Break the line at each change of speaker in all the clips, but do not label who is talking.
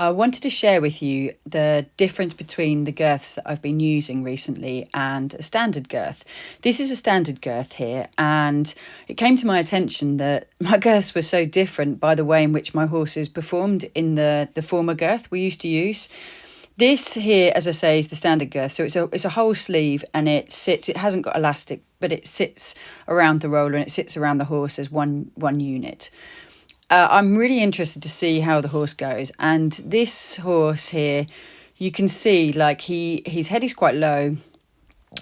I wanted to share with you the difference between the girths that I've been using recently and a standard girth. This is a standard girth here, and it came to my attention that my girths were so different by the way in which my horses performed in the former girth we used to use. This here, as I say, is the standard girth. So it's a whole sleeve, and it hasn't got elastic, but it sits around the roller and it sits around the horse as one unit. I'm really interested to see how the horse goes. And this horse here, you can see like his head is quite low.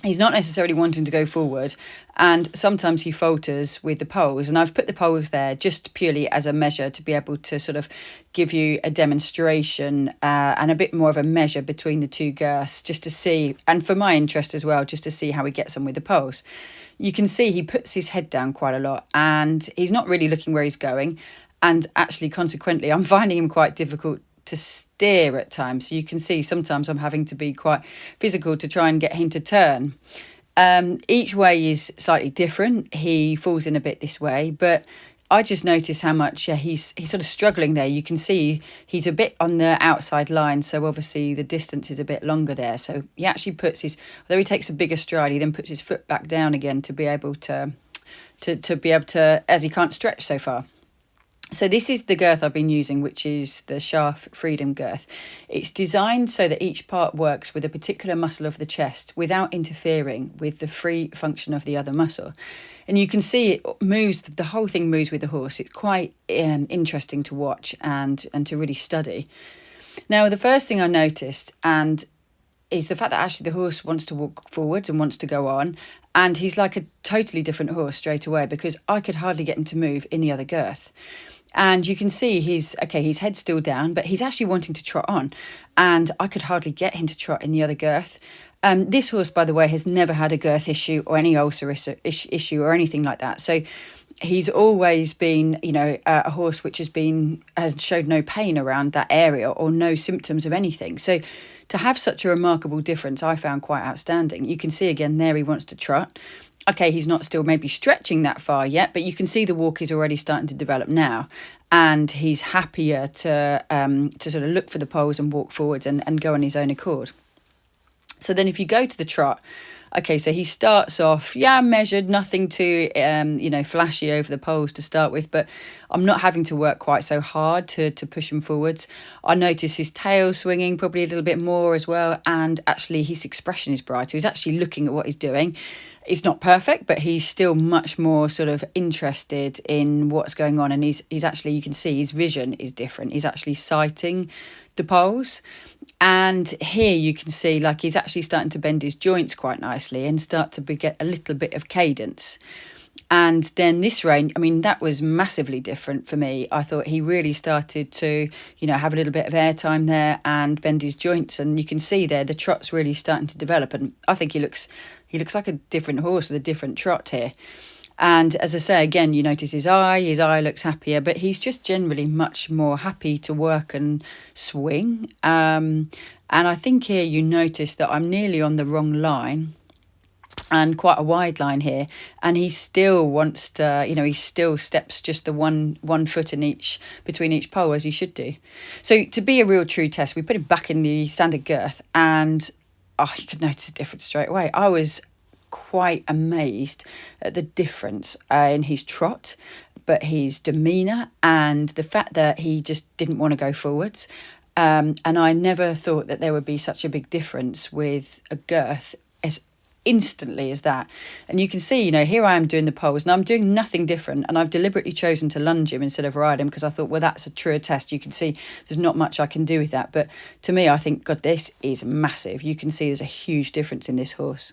He's not necessarily wanting to go forward, and sometimes he falters with the poles. And I've put the poles there just purely as a measure to be able to sort of give you a demonstration and a bit more of a measure between the two girths, just to see, and for my interest as well, just to see how he gets on with the poles. You can see he puts his head down quite a lot, and he's not really looking where he's going. And actually, consequently, I'm finding him quite difficult to steer at times. So you can see sometimes I'm having to be quite physical to try and get him to turn. Each way is slightly different. He falls in a bit this way, but I just notice how much he's sort of struggling there. You can see he's a bit on the outside line, so obviously the distance is a bit longer there. So he actually although he takes a bigger stride, he then puts his foot back down again to be able to as he can't stretch so far. So this is the girth I've been using, which is the Scharf Freedom girth. It's designed so that each part works with a particular muscle of the chest without interfering with the free function of the other muscle. And you can see it moves, the whole thing moves with the horse. It's quite interesting to watch and to really study. Now, the first thing I noticed is the fact that actually the horse wants to walk forwards and wants to go on. And he's like a totally different horse straight away, because I could hardly get him to move in the other girth. And you can see his head's still down, but he's actually wanting to trot on. And I could hardly get him to trot in the other girth. This horse, by the way, has never had a girth issue or any ulcer issue or anything like that. So he's always been, a horse which has showed no pain around that area or no symptoms of anything. So to have such a remarkable difference, I found quite outstanding. You can see again there he wants to trot. Okay, he's not still maybe stretching that far yet, but you can see the walk is already starting to develop now. And he's happier to sort of look for the poles and walk forwards and go on his own accord. So then if you go to the trot, okay, so he starts off, measured, nothing too, flashy over the poles to start with, but I'm not having to work quite so hard to push him forwards. I notice his tail swinging probably a little bit more as well, and actually his expression is brighter. He's actually looking at what he's doing. It's not perfect, but he's still much more sort of interested in what's going on, and he's actually, you can see his vision is different. He's actually sighting the poles. And here you can see like he's actually starting to bend his joints quite nicely and start to get a little bit of cadence. And then this rein, that was massively different for me. I thought he really started to, have a little bit of airtime there and bend his joints. And you can see there the trot's really starting to develop. And I think he looks like a different horse with a different trot here. And as I say, again, you notice his eye looks happier, but he's just generally much more happy to work and swing. And I think here you notice that I'm nearly on the wrong line and quite a wide line here. And he still wants to, he still steps just the one foot between each pole, as he should do. So to be a real true test, we put him back in the standard girth, and you could notice a difference straight away. I was quite amazed at the difference in his trot, but his demeanour and the fact that he just didn't want to go forwards. And I never thought that there would be such a big difference with a girth as instantly as that. And you can see, here I am doing the poles and I'm doing nothing different, and I've deliberately chosen to lunge him instead of ride him because I thought, well, that's a truer test. You can see there's not much I can do with that, but to me I think, God, this is massive. You can see there's a huge difference in this horse.